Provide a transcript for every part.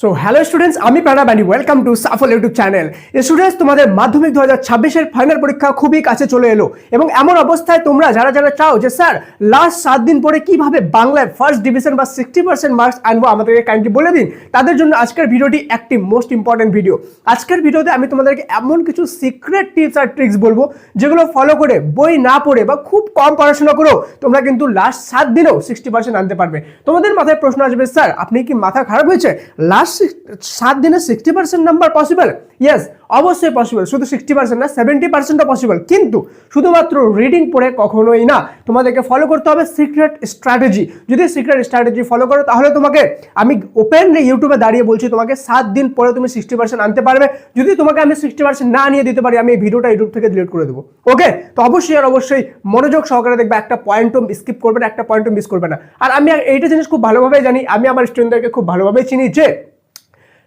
So hello students, আমি Prana Bani, welcome to Saphal YouTube channel. Students, তোমাদের মাধ্যমিক 2026-এর ফাইনাল পরীক্ষা খুবই কাছে চলে এলো এবং এমন অবস্থায় তোমরা যারা যারা চাও যে স্যার লাস্ট 7 দিন পরে কিভাবে বাংলায় ফার্স্ট ডিভিশন বা 60% মার্কস আনবো আমাদেরকে কাইন্ডলি বলে দিন, তাদের জন্য আজকের ভিডিওটি একটি মোস্ট ইম্পর্টেন্ট ভিডিও। আজকের ভিডিওতে আমি তোমাদেরকে এমন কিছু সিক্রেট টিপস আর ট্রিক্স বলবো যেগুলো ফলো করে বই না পড়ে বা খুব কম পড়াশোনা করেও তোমরা কিন্তু লাস্ট 7 দিনেও 60% আনতে পারবে। তোমাদের মাথায় প্রশ্ন আসবে, স্যার আপনি কি মাথা খারাপ হয়েছে? লাস্ট 7 দিনে 60% নাম্বার পসিবল? ইয়েস, অবশ্যই পসিবল। শুধু 60% না, 70%ও পসিবল, কিন্তু শুধুমাত্র রিডিং পড়ে কখনোই না। তোমাদেরকে ফলো করতে হবে সিক্রেট স্ট্র্যাটেজি। যদি সিক্রেট স্ট্র্যাটেজি ফলো করো তাহলে তোমাকে আমি ওপেনলি ইউটিউবে দাঁড়িয়ে বলছি, তোমাকে 7 দিন পরে তুমি 60% আনতে পারবে। যদি তোমাকে আমি 60% না নিয়ে দিতে পারি, আমি এই ভিডিওটা ইউটিউব থেকে ডিলিট করে দেবো। ওকে, তো অবশ্যই আর অবশ্যই মনোযোগ সহকারে দেখবে, একটা পয়েন্টও স্কিপ করবে না, একটা পয়েন্টও মিস করবে না। আর আমি এইটা জিনিস খুব ভালোভাবে জানি, আমি আমার স্টুডেন্টদেরকে খুব ভালোভাবে চিনি যে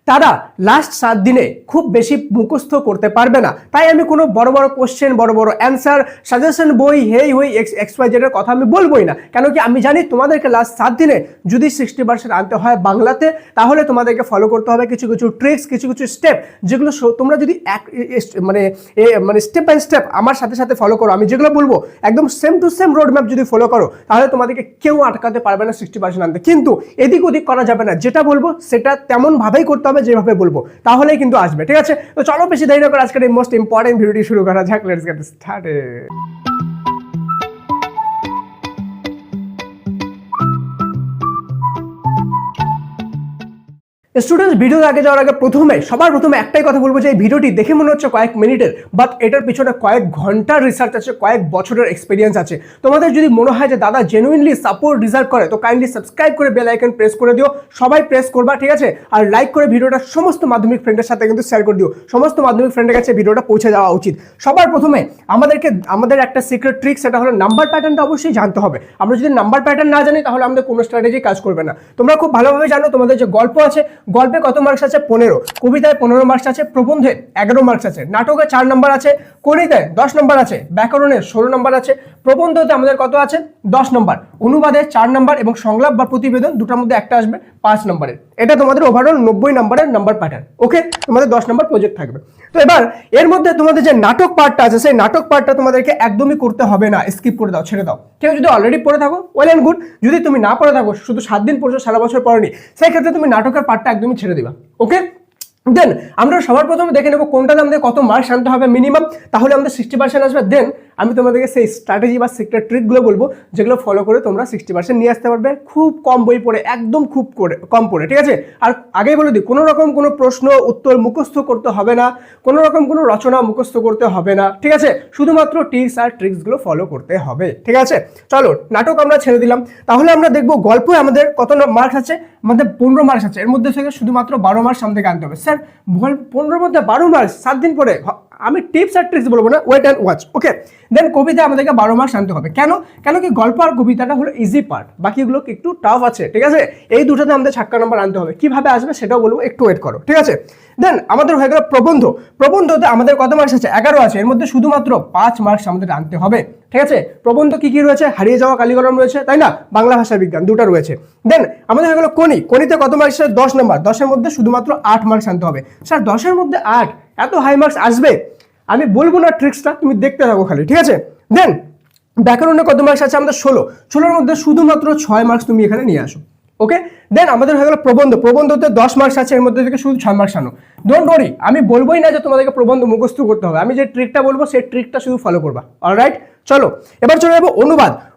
তারা লাস্ট 7 দিনে খুব বেশি মুখস্থ করতে পারবে না। তাই আমি কোনো বড় বড় কোশ্চেন, বড় বড় অ্যান্সার, সাজেশন বই, হেই হই XYZ এর কথা আমি বলবোই না। কেন কি আমি জানি তোমাদেরকে লাস্ট 7 দিনে যদি 60% আনতে হয় বাংলাতে, তাহলে তোমাদেরকে ফলো করতে হবে কিছু কিছু ট্রিক্স, কিছু কিছু স্টেপ, যেগুলো তোমরা যদি মানে স্টেপ বাই স্টেপ আমার সাথে সাথে ফলো করো, আমি যেগুলো বলবো একদম same to same road map যদি ফলো করো, তাহলে তোমাদেরকে কেউ আটকাতে পারবে না 60% আনতে। কিন্তু এদিক ওদিক করা যাবে না, যেটা বলবো সেটা তেমনভাবেই করতে হবে যেভাবে বলবো, তাহলেই কিন্তু আসবে। ঠিক আছে, তো চলো বেশি দেরি না করে আজকের এই মোস্ট ইম্পর্টেন্ট ভিডিওটি শুরু করা যাক। Let's get started. স্টুডেন্টস, ভিডিওর আগে যাওয়ার আগে সবার প্রথমে একটাই কথা বলবো যে এই ভিডিওটি দেখে মনে হচ্ছে কয়েক মিনিটের, বাট এটার পিছনে কয়েক ঘন্টার রিসার্চ আছে, কয়েক বছরের এক্সপিরিয়েন্স আছে। তোমাদের যদি মনে হয় যে দাদা জেনুইনলি সাপোর্ট ডিজার্ভ করে, তো কাইন্ডলি সাবস্ক্রাইব করে বেল আইকন প্রেস করে দিও। সবাই প্রেস করবা, ঠিক আছে? আর লাইক করে ভিডিওটা সমস্ত মাধ্যমিক ফ্রেন্ডের সাথে কিন্তু শেয়ার করে দিও। সমস্ত মাধ্যমিক ফ্রেন্ডের কাছে ভিডিওটা পৌঁছে যাওয়া উচিত। সবার প্রথমে আমাদের একটা সিক্রেট ট্রিক, সেটা হলো নাম্বার প্যাটার্নটা অবশ্যই জানতে হবে। আমরা যদি নাম্বার প্যাটার্ন না জানি তাহলে আমাদের কোনো স্ট্র্যাটেজি কাজ করবে না। তোমরা খুব ভালোভাবে জানো তোমাদের যে গল্প আছে, গল্পে কত মার্কস আছে? 15। কবিতায় 15 মার্কস আছে, প্রবন্ধে 11 মার্কস আছে, নাটকে 4 নম্বর আছে, কবিতায় 10 নম্বর আছে, ব্যাকরণে 16 নম্বর আছে, প্রবন্ধতে আমাদের কত আছে? 10 নম্বর, অনুবাদে 4 নম্বর এবং সংলাপ বা প্রতিবেদন দুটার মধ্যে একটা আসবে 5 নম্বরের। এটা তোমাদের ওভারঅল 90 নম্বরের নাম্বার প্যাটার্ন। ওকে, তোমাদের 10 নম্বর প্রজেক্ট থাকবে। তো এবার এর মধ্যে তোমাদের যে নাটক পার্টটা আছে, সেই নাটক পার্টটা তোমাদেরকে একদমই করতে হবে না, স্কিপ করে দাও, ছেড়ে দাও। কেউ যদি অলরেডি পড়ে থাকো, ওয়েল অ্যান্ড গুড। যদি তুমি না পড়ে থাকো, শুধু 7 দিন পড়ছো, সারা বছর পড়নি, সেই ক্ষেত্রে তুমি নাটকের পার্টটা একদমই ছেড়ে দিবা। ওকে, দেন আমরা সবার প্রথমে দেখে নেবো কোনটাতে আমাদের কত মার্কস আনতে হবে মিনিমাম, তাহলে আমাদের 60% আসবে। দেন আমি তোমাদেরকে সেই স্ট্র্যাটেজি বা সিক্রেট ট্রিকগুলো বলবো যেগুলো ফলো করে তোমরা 60% নিয়ে আসতে পারবে, খুব কম বই পড়ে, একদম খুব কম পড়ে। ঠিক আছে, আর আগেই বলে দিই, কোনো রকম কোনো প্রশ্ন উত্তর মুখস্থ করতে হবে না, কোনো রকম কোনো রচনা মুখস্থ করতে হবে না। ঠিক আছে, শুধুমাত্র টিপস আর ট্রিক্সগুলো ফলো করতে হবে। ঠিক আছে, চলো নাটক আমরা ছেড়ে দিলাম। তাহলে আমরা দেখবো গল্পে আমাদের কত মার্কস আছে? আমাদের 15 মার্কস আছে। এর মধ্যে থেকে শুধুমাত্র 12 মার্কস আমাদেরকে আনতে হবে। স্যার 15 মধ্যে 12 মার্কস 7 দিন পরে? আমি টিপস আর ট্রিক্স বলবো না, ওয়েট অ্যান্ড ওয়াচ। ওকে, দেন কবিতা আমাদেরকে 12 মার্কস আনতে হবে। কেন কি গল্প আর কবিতাটা হলো ইজি পার্ট, বাকিগুলো একটু টাফ আছে। ঠিক আছে, এই দুটোতে আমাদের 60 নম্বর আনতে হবে। কিভাবে আসবে সেটাও বলবো, একটু ওয়েট করো। ঠিক আছে, দেন আমাদের হয়ে গেল প্রবন্ধতে আমাদের কত মার্কস আছে? 11 আছে। এর মধ্যে শুধুমাত্র 5 মার্কস আমাদের আনতে হবে। ঠিক আছে, প্রবন্ধ কি রয়েছে? হারিয়ে যাওয়া কালীকলম রয়েছে, তাই না? বাংলা ভাষা বিজ্ঞান দুটো রয়েছে। দেন আমাদের হয়ে গেল কনিতে কত মার্কস? 10 নম্বর। 10-এর মধ্যে শুধুমাত্র 8 মার্কস আনতে হবে। স্যার 10-এর মধ্যে 8, এত হাই মার্কস আসবে? আমি বলবো না ট্রিক্সটা, তুমি দেখতে থাকো খালি। ঠিক আছে, দেন ব্যাকরণে কত মার্কস আছে? আমাদের 16-এর মধ্যে শুধুমাত্র 6 মার্কস তুমি এখানে নিয়ে আসো। ওকে, দেন আমাদের হয়ে গেল প্রবন্ধতে 10 মার্কস আছে, এর মধ্যে থেকে শুধু 6 মার্কস আনো। ডোন্ট ওয়ারি, আমি বলবোই না যে তোমাদেরকে প্রবন্ধ মুখস্থ করতে হবে, আমি যে ট্রিকটা বলবো সেই ট্রিকটা শুধু ফলো করবা। অলরাইট, চলো এবার চলে যাবো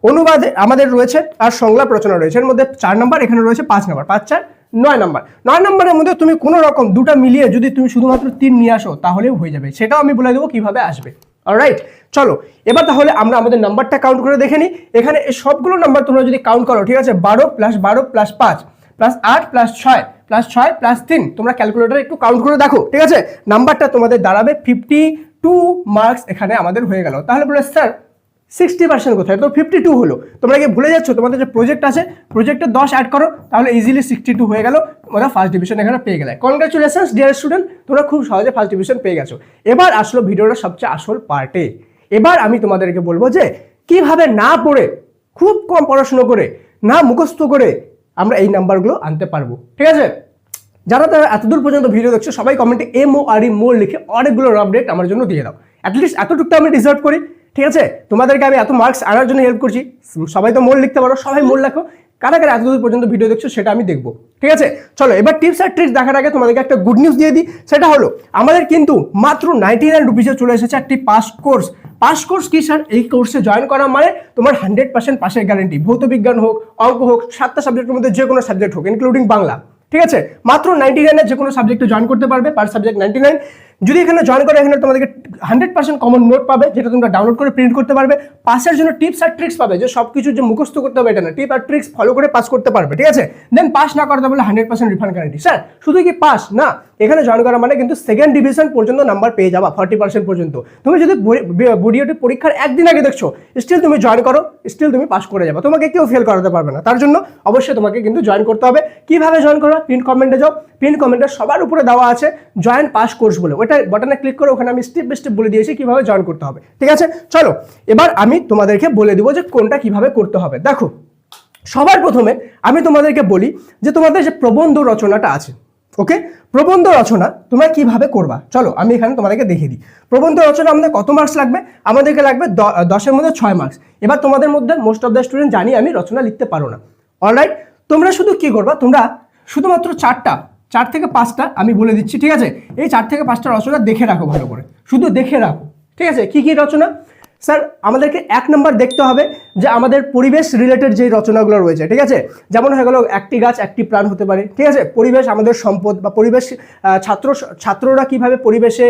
অনুবাদে আমাদের রয়েছে আর সংলাপ রচনা রয়েছে। এর মধ্যে 4 নম্বর, এখানে রয়েছে 5 নম্বর, 5-4 9 নম্বর। 9 নম্বরের মধ্যে তুমি কোনো রকম দুটা মিলিয়ে যদি তুমি শুধুমাত্র 3 নিয়ে আসো তাহলেও হয়ে যাবে। সেটাও আমি বলে দেবো কিভাবে আসবে। অলরাইট, চলো এবার তাহলে আমরা আমাদের নাম্বারটা কাউন্ট করে দেখে নিই। এখানে এই সবগুলো নাম্বার তোমরা যদি কাউন্ট করো, ঠিক আছে, 12 + 12 + 5 + 8 + 6 + 6 + 3, তোমরা ক্যালকুলেটরে একটু কাউন্ট করে দেখো। ঠিক আছে, নাম্বারটা তোমাদের দাঁড়াবে 52 মার্কস এখানে আমাদের হয়ে গেল। তাহলে বলে স্যার 60% কোথায়? তো 52 হলো। তোমরা কি ভুলে যাচ্ছ? তোমাদের যে প্রজেক্ট আছে, প্রজেক্টে 10 অ্যাড করো, তাহলে ইজিলি 62 হয়ে গেল। তোমরা ফার্স্ট ডিভিশন এখানে পেয়ে গেলে। কনগ্রাচুলেশনস ডিয়ার স্টুডেন্ট, তোমরা খুব সহজে ফার্স্ট ডিভিশন পেয়ে গেছো। এবার আসলো ভিডিওটা সবচেয়ে আসল পার্টে। এবার আমি তোমাদেরকে বলবো যে কিভাবে না পড়ে, খুব কম পড়াশোনা করে, না মুখস্থ করে আমরা এই নাম্বারগুলো আনতে পারবো। ঠিক আছে, যারা এতদূর পর্যন্ত ভিডিও দেখছো সবাই কমেন্টে MORE মোর লিখে অনেকগুলো রাফ ডেট আমার জন্য দিয়ে দাও। অ্যাটলিস্ট এতটুকু আমি ডিজার্ভ করি, ঠিক আছে? তোমাদেরকে আমি এত মার্কস আনার জন্য হেল্প করছি, সবাই তো মোর লিখতে পারো, সবাই মোর লেখো। কারা কারা এতদূর পর্যন্ত ভিডিও দেখছো সেটা আমি দেখবো, ঠিক আছে? চলো এবার টিপস আর ট্রিক্স দেখার আগে তোমাদেরকে একটা গুড নিউজ দিয়ে দিই। সেটা হলো আমাদের কিন্তু মাত্র 99 রুপিসে চলে এসেছে একটি পাস কোর্স। পাস কোর্স কি স্যার? এই কোর্সে জয়েন করা মানে তোমার 100% পাসের গ্যারেন্টি। ভৌত বিজ্ঞান হোক, অঙ্ক হোক, 7টা সাবজেক্টের মধ্যে যে কোনো সাবজেক্ট হোক ইনক্লুডিং বাংলা, ঠিক আছে? মাত্র 99 যে কোনো সাবজেক্টে জয়েন করতে পারবে, পার সাবজেক্ট 99। যদি এখানে জয়েন করে এখানে তোমাদেরকে 100% কমন নোট পাবে, যেটা তোমরা ডাউনলোড করে প্রিন্ট করতে পারবে। পাসের জন্য টিপস আর ট্রিক্স পাবে, যে সবকিছু যে মুখস্থ করতে হবে এটা না, টিপ আর ট্রিক্স ফলো করে পাস করতে পারবে, ঠিক আছে? দেন পাস না করতে পারলে 100% রিফান্ড গ্যারেন্টি। স্যার শুধু কি পাস না, এখানে জয়েন করা মানে কিন্তু সেকেন্ড ডিভিশন পর্যন্ত নাম্বার পেয়ে যাবা, 40% পর্যন্ত। তুমি যদি বডিওটি পরীক্ষার একদিন আগে দেখছো, স্টিল তুমি জয়েন করো, স্টিল তুমি পাস করে যাবে, তোমাকে কেউ ফেল করাতে পারবে না। তার জন্য অবশ্যই তোমাকে কিন্তু জয়েন করতে হবে। কিভাবে জয়েন করবে? পিন কমেন্টে যাও, পিন কমেন্টে সবার উপরে দেওয়া আছে জয়েন পাস কোর্স বলে, ওটা বাটনে ক্লিক করে ওখানে আমি স্টেপ বাই স্টেপ বলে দিয়েছি কিভাবে জয়েন করতে হবে, ঠিক আছে? চলো এবার আমি তোমাদেরকে বলে দিব যে কোনটা কিভাবে করতে হবে। দেখো সবার প্রথমে আমি তোমাদেরকে বলি যে তোমাদের যে প্রবন্ধ রচনাটা আছে, ওকে, প্রবন্ধ রচনা তোমরা কিভাবে করবা, চলো আমি এখানে তোমাদেরকে দেখিয়ে দিই। প্রবন্ধ রচনা আমাদের কত মার্কস লাগবে? আমাদেরকে লাগবে 10-এর মধ্যে 6 মার্কস। এবার তোমাদের মধ্যে মোস্ট অফ দ্য স্টুডেন্ট জানি আমি রচনা লিখতে পারো না, অলরাইট? তোমরা শুধু কি করবা, তোমরা শুধুমাত্র 4 থেকে 5টা আমি বলে দিচ্ছি, ঠিক আছে? এই 4 থেকে 5টা রচনা দেখে রাখো ভালো করে, শুধু দেখে রাখো, ঠিক আছে? কি কি রচনা? স্যার আমাদেরকে 1 নম্বর দেখতে হবে যে আমাদের পরিবেশ রিলেটেড যে রচনাগুলো রয়েছে, ঠিক আছে? যেমন হয়ে গেল একটি গাছ একটি প্রাণ হতে পারে, ঠিক আছে? পরিবেশ আমাদের সম্পদ, বা পরিবেশ ছাত্ররা কিভাবে পরিবেশে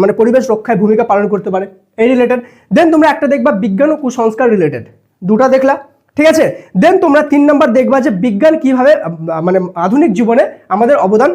মানে পরিবেশ রক্ষায় ভূমিকা পালন করতে পারে, এই রিলেটেড। দেন তোমরা একটা দেখবা বিজ্ঞান ও কুসংস্কার রিলেটেড, দুটা দেখলা, ঠিক আছে? দেন তোমরা 3 নম্বর দেখবা যে বিজ্ঞান কিভাবে মানে আধুনিক জীবনে আমাদের অবদান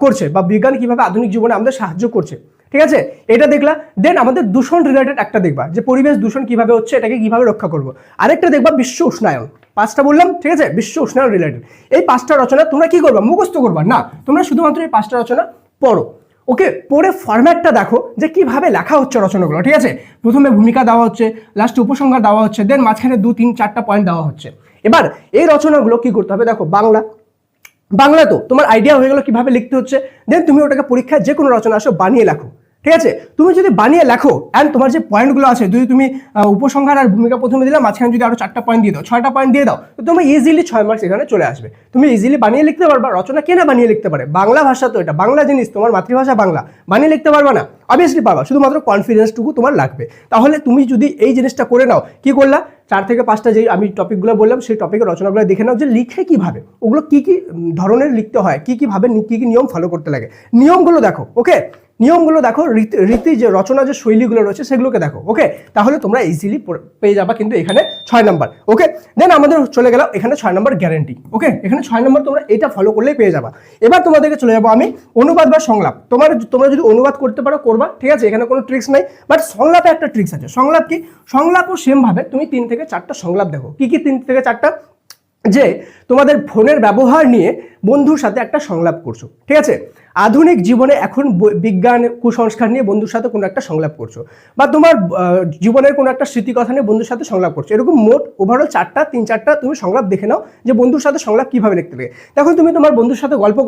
করছে, বা বিজ্ঞান কিভাবে আধুনিক জীবনে আমাদের সাহায্য করছে, ঠিক আছে? এটা দেখলা। দেন আমাদের দূষণ রিলেটেড একটা দেখবা যে পরিবেশ দূষণ কিভাবে হচ্ছে, এটাকে কিভাবে রক্ষা করবো। আরেকটা দেখবা বিশ্ব উষ্ণায়ন, 5টা বললাম, ঠিক আছে? বিশ্ব উষ্ণায়ন রিলেটেড। এই 5টা রচনা তোমরা কি করবা? মুখস্থ করবা না, তোমরা শুধুমাত্র এই 5টা রচনা পড়ো, ওকে? পড়ে ফরম্যাটটা দেখো যে কিভাবে লেখা হচ্ছে রচনাগুলো, ঠিক আছে? প্রথমে ভূমিকা দেওয়া হচ্ছে, লাস্টে উপসংহার দেওয়া হচ্ছে, দেন মাঝখানে 2-3-4টা পয়েন্ট দেওয়া হচ্ছে। এবার এই রচনাগুলো কি করতে হবে? দেখো বাংলা তো তোমার আইডিয়া হয়ে গেল কিভাবে লিখতে হচ্ছে। দেন তুমি ওটাকে পরীক্ষায় যে কোনো রচনা আসো বানিয়ে লেখো, ঠিক আছে? তুমি যদি বানিয়ে লেখো অ্যান্ড তোমার যে পয়েন্টগুলো আছে, যদি তুমি উপসংহার আর ভূমিকা প্রথমে দিলাম, মাঝখানে যদি আরো 4টা পয়েন্ট দিয়ে দাও, 6টা পয়েন্ট দিয়ে দাও, তো তুমি ইজিলি 6 মার্কস এখানে চলে আসবে। তুমি ইজিলি বানিয়ে লিখতে পারবা। রচনা কে না বানিয়ে লিখতে পারে? বাংলা ভাষা তো, এটা বাংলা জিনিস, তোমার মাতৃভাষা বাংলা, বানিয়ে লিখতে পারবা না? অবভিয়াসলি পারবা, শুধুমাত্র কনফিডেন্সটুকু তোমার লাগবে। তাহলে তুমি যদি এই জিনিসটা করে নাও, কি করলা? 4 থেকে 5টা যে আমি টপিকগুলো বললাম সেই টপিকের রচনাগুলো দেখে নাও যে লিখে কিভাবে, ওগুলো কি কি ধরনের লিখতে হয়, কি কিভাবে কি কি নিয়ম ফলো করতে লাগে, নিয়মগুলো দেখো, ওকে? নিয়মগুলো দেখো, রীতি যে রচনা যে শৈলীগুলো রয়েছে সেগুলোকে দেখো, ওকে? তাহলে তোমরা ইজিলি পেয়ে যাবা কিন্তু এখানে 6 নাম্বার, ওকে? দেন আমাদের চলে গেল এখানে 6 নাম্বার গ্যারেন্টি, ওকে? এখানে 6 নাম্বার তোমরা এটা ফলো করলেই পেয়ে যাবা। এবার তোমাদেরকে চলে যাবো আমি অনুবাদ বা সংলাপ। তোমরা যদি অনুবাদ করতে পারো করবা, ঠিক আছে? এখানে কোনো ট্রিক্স নাই, বাট সংলাপে একটা ট্রিক্স আছে। সংলাপ কি? সংলাপও সেম ভাবে তুমি 3 থেকে 4টা সংলাপ দেখো। কি কি 3 থেকে 4টা? যে তোমাদের ফোনের ব্যবহার নিয়ে বন্ধুর সাথে একটা সংলাপ করছো, ঠিক আছে? আধুনিক জীবনে এখন বিজ্ঞান কুসংস্কার নিয়ে বন্ধুর সাথে কোনো একটা সংলাপ করছো, বা তোমার জীবনের কোনো একটা স্মৃতিকথা নিয়ে বন্ধুর সাথে সংলাপ করছো। এরকম মোট ওভারঅল 3-4টা তুমি সংলাপ দেখে নাও যে বন্ধুর সাথে সংলাপ কিভাবে লিখতে লাগে। দেখো তুমি তোমার বন্ধুর সাথে গল্প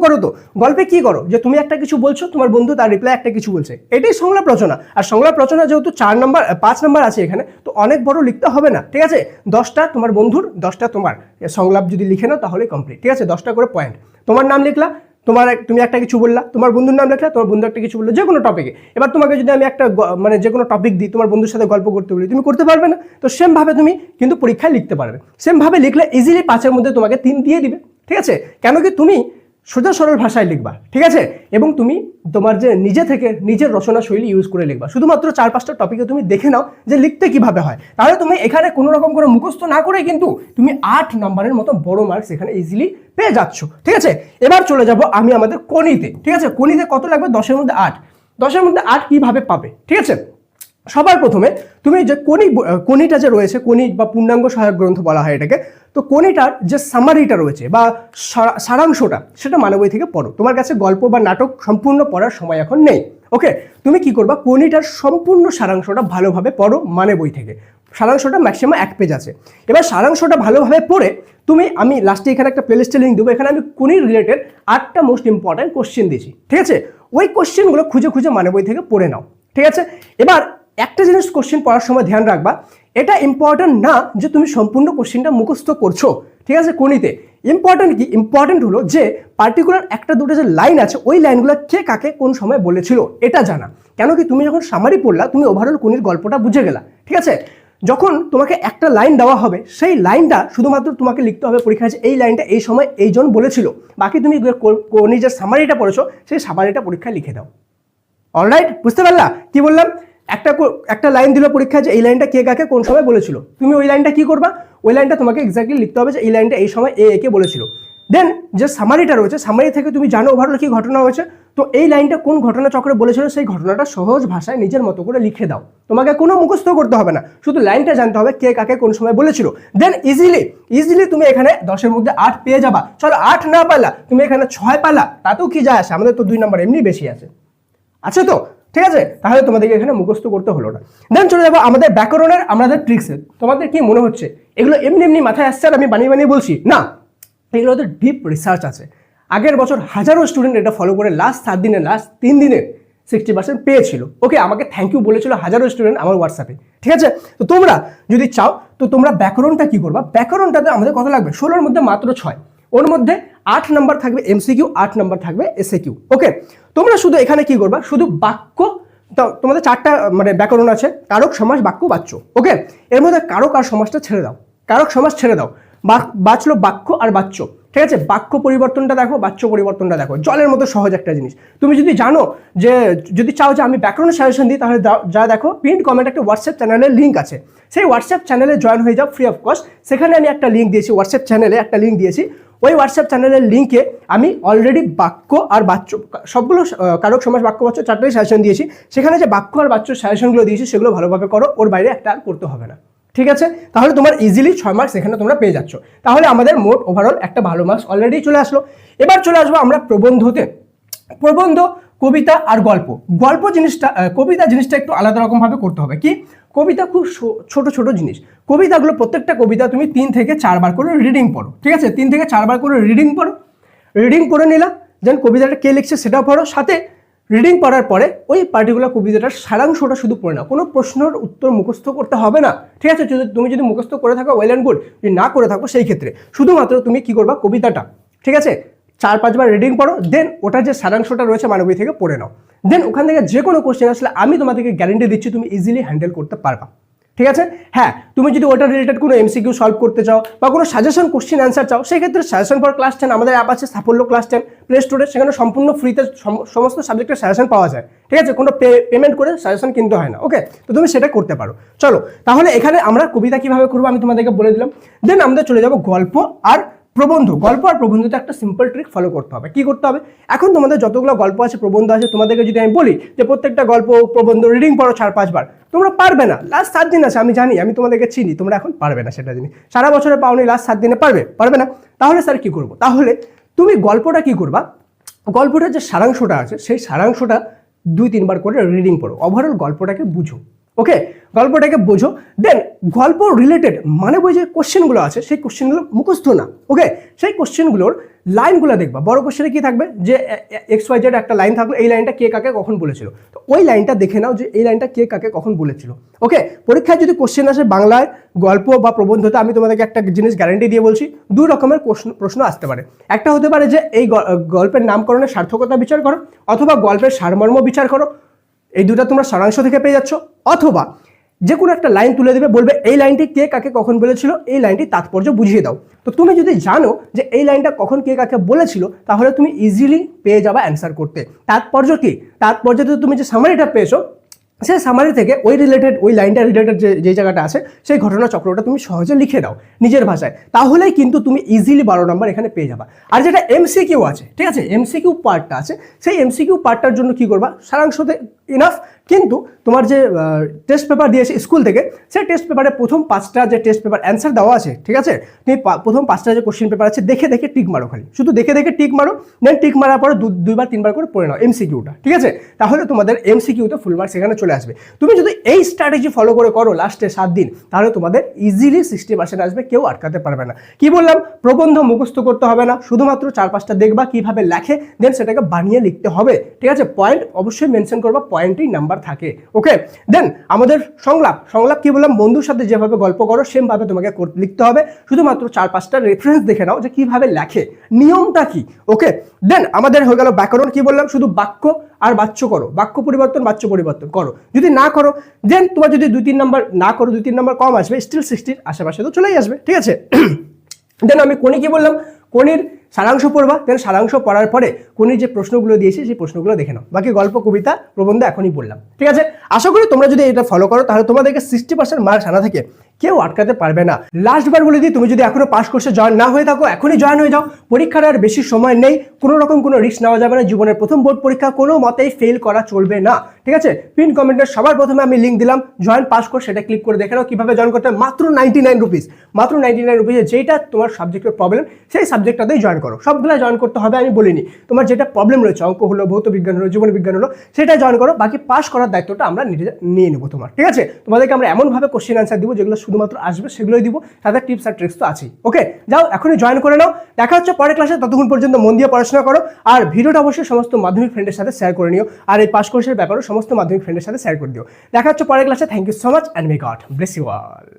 করো তো গল্পে কি করো? যে তুমি একটা কিছু বলছো, তোমার বন্ধু তার রিপ্লাই একটা কিছু বলছে, এটাই সংলাপ রচনা। আর সংলাপ রচনা যেহেতু 5 নাম্বার আছে এখানে, তো অনেক বড় লিখতে হবে না, ঠিক আছে? 10টা তোমার বন্ধুর, 10টা তোমার সংলাপ যদি লিখে নাও তাহলে কমপ্লিট, ঠিক আছে? 10টা করে পয়েন্ট, তোমার নাম লিখলা, তুমি একটা কিছু বললা, তোমার বন্ধুর নাম লেখলা, তোমার বন্ধু একটা কিছু বললো, যে কোনো টপিকে। এবার তোমাকে যদি আমি একটা মানে যে কোনো টপিক দিই, তোমার বন্ধুর সাথে গল্প করতে বলি, তুমি করতে পারবে না? তো সেম ভাবে তুমি কিন্তু পরীক্ষায় লিখতে পারবে। সেম ভাবে লিখলে ইজিলি 5-এর মধ্যে তোমাকে 3 দিয়ে দিবে, ঠিক আছে? কেন কি তুমি সোজা সরল ভাষায় লিখবা, ঠিক আছে? এবং তুমি তোমার যে নিজের রচনা শৈলী ইউজ করে লিখবা। শুধুমাত্র 4-5টা টপিকে তুমি দেখে নাও যে লিখতে কিভাবে হয়, তাহলে তুমি এখানে কোনো রকম করে মুখস্থ না করে কিন্তু তুমি 8 নম্বরের মতো বড় মার্কস এখানে ইজিলি পেয়ে যাচ্ছ, ঠিক আছে? এবার চলে যাব আমি আমাদের কোনিতে, ঠিক আছে? কোনিতে কত লাগবে? 10-এর মধ্যে 8। 10-এর মধ্যে 8 কিভাবে পাবে, ঠিক আছে? সবার প্রথমে তুমি যে কোনিটা যে রয়েছে, কোনি বা পূর্ণাঙ্গ সহায়ক গ্রন্থ বলা হয় এটাকে, তো কোনিটার যে সামারিটা রয়েছে বা সারাংশটা, সেটা মানে বই থেকে পড়ো। তোমার কাছে গল্প বা নাটক সম্পূর্ণ পড়ার সময় এখন নেই, ওকে? তুমি কি করবা? কোনিটার সম্পূর্ণ সারাংশটা ভালোভাবে পড়ো মানে বই থেকে। সারাংশটা ম্যাক্সিমাম 1 পেজ আছে। এবার সারাংশটা ভালোভাবে পড়ে আমি লাস্টে এখানে একটা প্লেলিস্টের লিঙ্ক দেবো, এখানে আমি কোনি রিলেটেড 8টা মোস্ট ইম্পর্টেন্ট কোশ্চেন দিয়েছি, ঠিক আছে? ওই কোশ্চেনগুলো খুঁজে খুঁজে মানে বই থেকে পড়ে নাও, ঠিক আছে? এবার একটা জিনিস কোশ্চেন পড়ার সময় ধ্যান রাখবা, এটা ইম্পর্টেন্ট না যে তুমি সম্পূর্ণ কোশ্চেনটা মুখস্থ করছো, ঠিক আছে? কোনিতে ইম্পর্টেন্ট কি, ইম্পর্টেন্ট হলো যে পার্টিকুলার একটা দুটো যে লাইন আছে ওই লাইনগুলো কে কাকে কোন সময় বলেছিল এটা জানা। কেন কি, তুমি যখন সামারি পড়লা তুমি ওভারঅল কোনির গল্পটা বুঝে গেলা, ঠিক আছে? যখন তোমাকে একটা লাইন দেওয়া হবে সেই লাইনটা শুধুমাত্র তোমাকে লিখতে হবে পরীক্ষায় যে এই লাইনটা এই সময় এইজন বলেছিল, বাকি তুমি কোনির যে সামারিটা পড়েছো সেই সামারিটা পরীক্ষায় লিখে দাও। অলরাইট, বুঝতে পারলা কি বললাম? একটা লাইন দিল পরীক্ষায় যে এই লাইনটা কে কাকে কোন সময় বলেছিল, তুমি ওই লাইনটা কি করবা, ওই লাইনটা তোমাকে এক্স্যাক্টলি লিখতে হবে যে এই লাইনটা এই সময় একে বলেছিল। দেন যে সামারিটা রয়েছে, সামারি থেকে তুমি জানো ওভারঅল কি ঘটনা হয়েছে, তো এই লাইনটা কোন ঘটনা চক্রে বলেছিল সেই ঘটনাটা সহজ ভাষায় নিজের মতো করে লিখে দাও। তোমাকে কোনো মুখস্থ করতে হবে না, শুধু লাইনটা জানতে হবে কে কাকে কোন সময় বলেছিল। দেন ইজিলি তুমি এখানে 10-এর মধ্যে 8 পেয়ে যাবা। চলো 8 না পারলা, তুমি এখানে 6 পালা, তাতেও কি যায় আসে, আমাদের তো 2 নাম্বার এমনি বেশি আছে তো, ঠিক আছে? তাহলে তোমাদেরকে এখানে মুখস্থ করতে হলো না। দেন চলে যাবো আমাদের ব্যাকরণের আমাদের ট্রিক্সে। তোমাদের কি মনে হচ্ছে এগুলো এমনি এমনি মাথায় আসছে আর আমি বানিয়ে বানিয়ে বলছি? না, এগুলোতে ডিপ রিসার্চ আছে। আগের বছর হাজারো স্টুডেন্ট এটা ফলো করে লাস্ট 7 দিনে লাস্ট 3 দিনে 60% পেয়েছিল। ওকে, আমাকে থ্যাংক ইউ বলেছিল হাজারো স্টুডেন্ট আমার হোয়াটসঅ্যাপে, ঠিক আছে? তো তোমরা যদি চাও তো তোমরা ব্যাকরণটা কি করবা, ব্যাকরণটাতে আমাদের কত লাগবে, 16-এর মধ্যে মাত্র 6, ওর মধ্যে 8 নাম্বার থাকবে এমসিকিউ, 8 নাম্বার থাকবে এসএকিউ। ওকে, তোমরা শুধু এখানে কি করবা, শুধু বাক্য, তোমাদের 4টা মানে ব্যাকরণ আছে, কারক, সমাস, বাক্য, বাচ্য। ওকে, এর মধ্যে কারক আর সমাসটা ছেড়ে দাও, কারক সমাস ছেড়ে দাও, বাঁচলো বাক্য আর বাচ্য, ঠিক আছে? বাক্য পরিবর্তনটা দেখো, বাচ্য পরিবর্তনটা দেখো, জলের মতো সহজ একটা জিনিস। তুমি যদি জানো যে যদি চাও যে আমি ব্যাকরণ সাজেশন দিই, তাহলে যা দেখো পিন কমেন্ট একটা হোয়াটসঅ্যাপ চ্যানেলের লিঙ্ক আছে, সেই হোয়াটসঅ্যাপ চ্যানেলে জয়েন হয়ে যাও ফ্রি অফ কস্ট। সেখানে আমি একটা লিঙ্ক দিয়েছি, হোয়াটসঅ্যাপ চ্যানেলে একটা লিঙ্ক দিয়েছি, ওই হোয়াটসঅ্যাপ চ্যানেলের লিঙ্কে আমি অলরেডি বাক্য আর বাচ্য সবগুলো কারক সমাস বাক্য বাচ্য 4টাই সাজেশন দিয়েছি। সেখানে যে বাক্য আর বাচ্য সাজেশনগুলো দিয়েছি সেগুলো ভালোভাবে করো, ওর বাইরে একটা আর করতে হবে না, ঠিক আছে? তাহলে তোমার ইজিলি 6 মার্কস এখানে তোমরা পেয়ে যাচ্ছ। তাহলে আমাদের মোট ওভারঅল একটা ভালো মার্কস অলরেডি চলে আসলো। এবার চলে আসবো আমরা প্রবন্ধতে। প্রবন্ধ, কবিতা আর গল্প জিনিসটা, কবিতা জিনিসটা একটু আলাদা রকম ভাবে করতে হবে। কি, কবিতা খুব ছোট ছোট জিনিস, কবিতাগুলো প্রত্যেকটা কবিতা তুমি 3 থেকে 4 বার করে রিডিং পড়ো, ঠিক আছে? 3 থেকে 4 বার করে রিডিং পড়ে নিলা। দেন কবিতাটা কে লিখছে সেটাও পড়ো, সাথে রিডিং পড়ার পরে ওই পার্টিকুলার কবিতাটার সারাংশটা শুধু পড়ে নাও, কোনো প্রশ্নের উত্তর মুখস্থ করতে হবে না, ঠিক আছে? তুমি যদি মুখস্থ করে থাকো ওয়েল অ্যান্ড গুড, যদি না করে থাকো সেই ক্ষেত্রে শুধুমাত্র তুমি কি করবা, কবিতাটা, ঠিক আছে, 4-5 বার রিডিং পড়ো। দেন ওটার যে সারাংশটা রয়েছে মানে বই থেকে পড়ে নাও। দেন ওখান থেকে যে কোনো কোশ্চেন আসলে আমি তোমাদেরকে গ্যারেন্টি দিচ্ছি তুমি ইজিলি হ্যান্ডেল করতে পারবা, ঠিক আছে? হ্যাঁ, তুমি যদি ওটার রিলেটেড কোনো এমসিকিউ সলভ করতে চাও বা কোনো সাজেশন কোশ্চেন অ্যান্সার চাও, সেই ক্ষেত্রে সাজেশন ফর ক্লাস 10 আমাদের অ্যাপ আছে সাফল্য ক্লাস 10 প্লে স্টোরে, সেখানে সম্পূর্ণ ফ্রিতে সমস্ত সাবজেক্টের সাজেশন পাওয়া যায়, ঠিক আছে? কোনো পেমেন্ট করে সাজেশন কিনতে হয় না। ওকে, তো তুমি সেটা করতে পারো। চলো তাহলে এখানে আমরা কবিতা কিভাবে করবো আমি তোমাদেরকে বলে দিলাম। দেন আমরা চলে যাবো গল্প আর প্রবন্ধ। গল্প আর প্রবন্ধতে একটা সিম্পল ট্রিক ফলো করতে হবে। কি করতে হবে, এখন তোমাদের যতগুলো গল্প আছে প্রবন্ধ আছে, তোমাদেরকে যদি আমি বলি যে প্রত্যেকটা গল্প প্রবন্ধ রিডিং পড়ো 4-5 বার, তোমরা পারবে না। লাস্ট 7 দিন আছে, আমি জানি, আমি তোমাদেরকে চিনি, তোমরা এখন পারবে না সেটা জিনিস। সারা বছরে পাওনি, লাস্ট 7 দিনে পারবে না। তাহলে স্যার কি করবো, তাহলে তুমি গল্পটা কি করবা, গল্পটার যে সারাংশটা আছে সেই সারাংশটা 2-3 বার করে রিডিং পড়ো, ওভারঅল গল্পটাকে বুঝো। ওকে, গল্পটাকে বোঝো। দেন গল্প রিলেটেড মানে বই যে কোশ্চেনগুলো আছে সেই কোশ্চেনগুলো মুখস্থ না। ওকে, সেই কোশ্চেনগুলোর লাইনগুলো দেখবা। বড় কোশ্চেনে কি থাকবে, যে XYZ একটা লাইন থাকলো, এই লাইনটা কে কাকে কখন বলেছিল, তো ওই লাইনটা দেখে নাও যে এই লাইনটা কে কাকে কখন বলেছিল। ওকে, পরীক্ষায় যদি কোশ্চেন আসে বাংলায় গল্প বা প্রবন্ধতে, আমি তোমাদেরকে একটা জিনিস গ্যারান্টি দিয়ে বলছি, 2 রকমের প্রশ্ন আসতে পারে। একটা হতে পারে যে এই গল্পের নামকরণের সার্থকতা বিচার করো, অথবা গল্পের সারমর্ম বিচার করো, এই দুটা তোমরা সারাংশ থেকে পেয়ে যাচ্ছ। অথবা যে কোনো একটা লাইন তুলে দেবে, বলবে এই লাইনটি কে কাকে কখন বলেছিল, এই লাইনটি তাৎপর্য বুঝিয়ে দাও। তো তুমি যদি জানো যে এই লাইনটা কখন কে কাকে বলেছিল, তাহলে তুমি ইজিলি পেয়ে যাবে অ্যান্সার করতে। তাৎপর্য কি, তাৎপর্যতে তুমি যে সামারিটা পেয়েছো সেই সামারি থেকে ওই লাইনটা রিলেটেড যে জায়গাটা আছে সেই ঘটনা চক্রটা তুমি সহজে লিখে দাও নিজের ভাষায়, তাহলেই কিন্তু তুমি ইজিলি 12 নম্বর এখানে পেয়ে যাবা। আর যেটা এমসিকিউ আছে, ঠিক আছে, এমসিকিউ পার্টটা আছে, সেই এমসিকিউ পার্টটার জন্য কি করবা, সারাংশতে ইনাফ, কিন্তু তোমার যে টেস্ট পেপার দিয়েছে স্কুল থেকে, সেই টেস্ট পেপারে প্রথম 5টা যে টেস্ট পেপার অ্যান্সার দেওয়া আছে, ঠিক আছে, তুমি প্রথম 5টা যে কোশ্চেন পেপার আছে দেখে টিক মারো, খালি শুধু দেখে টিক মারো। দেন টিক মারার পরে 2-3 বার করে পড়ে নাও এমসিকিউটা, ঠিক আছে? তাহলে তোমাদের এমসিকিউতে ফুল মার্কস এখানে চলে চলে আসবে। তুমি যদি এই স্ট্র্যাটেজি ফলো করে করো লাস্টে 7 দিন, তাহলে তোমাদের ইজিলি 60% আসবে, কেউ আটকাতে পারবে না। কি বললাম, প্রবন্ধ মুখস্থ করতে হবে না, শুধুমাত্র 4-5টা দেখবা কিভাবে লেখে, দেন সেটাকে বানিয়ে লিখতে হবে, ঠিক আছে। পয়েন্ট অবশ্যই মেনশন করবা, পয়েন্টেই নাম্বার থাকে, ওকে। দেন আমাদের সংলাপ কি বললাম, বন্ধুর সাথে যেভাবে গল্প করো সেম ভাবে তোমাকে লিখতে হবে, শুধুমাত্র 4-5টা রেফারেন্স দেখে নাও যে কিভাবে লেখে, নিয়মটা কি, ওকে। দেন আমাদের হয়ে গেল ব্যাকরণ, কি বললাম, শুধু বাক্য আর বাচ্য করো, বাক্য পরিবর্তন বাচ্য পরিবর্তন করো। যদি না করো, দেন তোমার যদি 2-3 নাম্বার না করো, 2-3 নাম্বার কম আসবে, স্টিল 60-র আশেপাশে তো চলেই আসবে, ঠিক আছে। দেন আমি কোনি কি বললাম, কোনির সারাংশ পড়বা, দেন সারাংশ পড়ার পরে কোনির যে প্রশ্নগুলো দিয়েছি সেই প্রশ্নগুলো দেখে নাও, বাকি গল্প কবিতা প্রবন্ধ এখনই বললাম, ঠিক আছে। আশা করি তোমরা যদি এটা ফলো করো তাহলে তোমাদেরকে 60% মার্কস আনা থাকে, কেউ আটকাতে পারবে না। লাস্টবার বলে দিই, তুমি যদি এখনো পাস কোর্সে জয়েন না হয়ে থাকো, এখনই জয়েন হয়ে যাও। পরীক্ষার আর বেশি সময় নেই, কোনো রকম কোনো রিস্ক নেওয়া যাবে না। জীবনের প্রথম বোর্ড পরীক্ষা, কোনো মতেই ফেল করা চলবে না, ঠিক আছে। পিন কমেন্টে সবার প্রথমে আমি লিঙ্ক দিলাম, জয়েন পাস কোর্স, সেটা ক্লিক করে দেখে নাও কিভাবে জয়েন করতে হয়। মাত্র 99 রুপিস, মাত্র 99 রুপিসে যেটা তোমার সাবজেক্টের প্রবলেম সেই সাবজেক্টটাতেই জয়েন করো। সবগুলো জয়েন করতে হবে আমি বলিনি, তোমার যেটা প্রবলেম রয়েছে, অঙ্ক হলো, ভৌত বিজ্ঞান হলো, জীবন বিজ্ঞান হলো, সেটা জয়েন করো। বাকি পাস করার দায়িত্বটা আমরা নিয়ে নেবো তোমার, ঠিক আছে। তোমাদেরকে আমরা এমনভাবে কোশ্চেন আনসার দিব যেগুলো শুধুমাত্র আসবে সেগুলোই দিব, তাদের টিপস আর ট্রিক্স তো আছেই, ওকে। যাও এখনই জয়েন করে নাও, দেখা হচ্ছে পরের ক্লাসে। ততক্ষণ পর্যন্ত মন দিয়ে পড়াশোনা করো, আর ভিডিওটা অবশ্যই সমস্ত মাধ্যমিক ফ্রেন্ডের সাথে শেয়ার করে নিও, আর এই পাস কোর্সের ব্যাপারে সমস্ত মাধ্যমিক ফ্রেন্ডের সাথে শেয়ার করে দিও। দেখা হচ্ছে পরের ক্লাসে। Thank you so much and may God bless you all.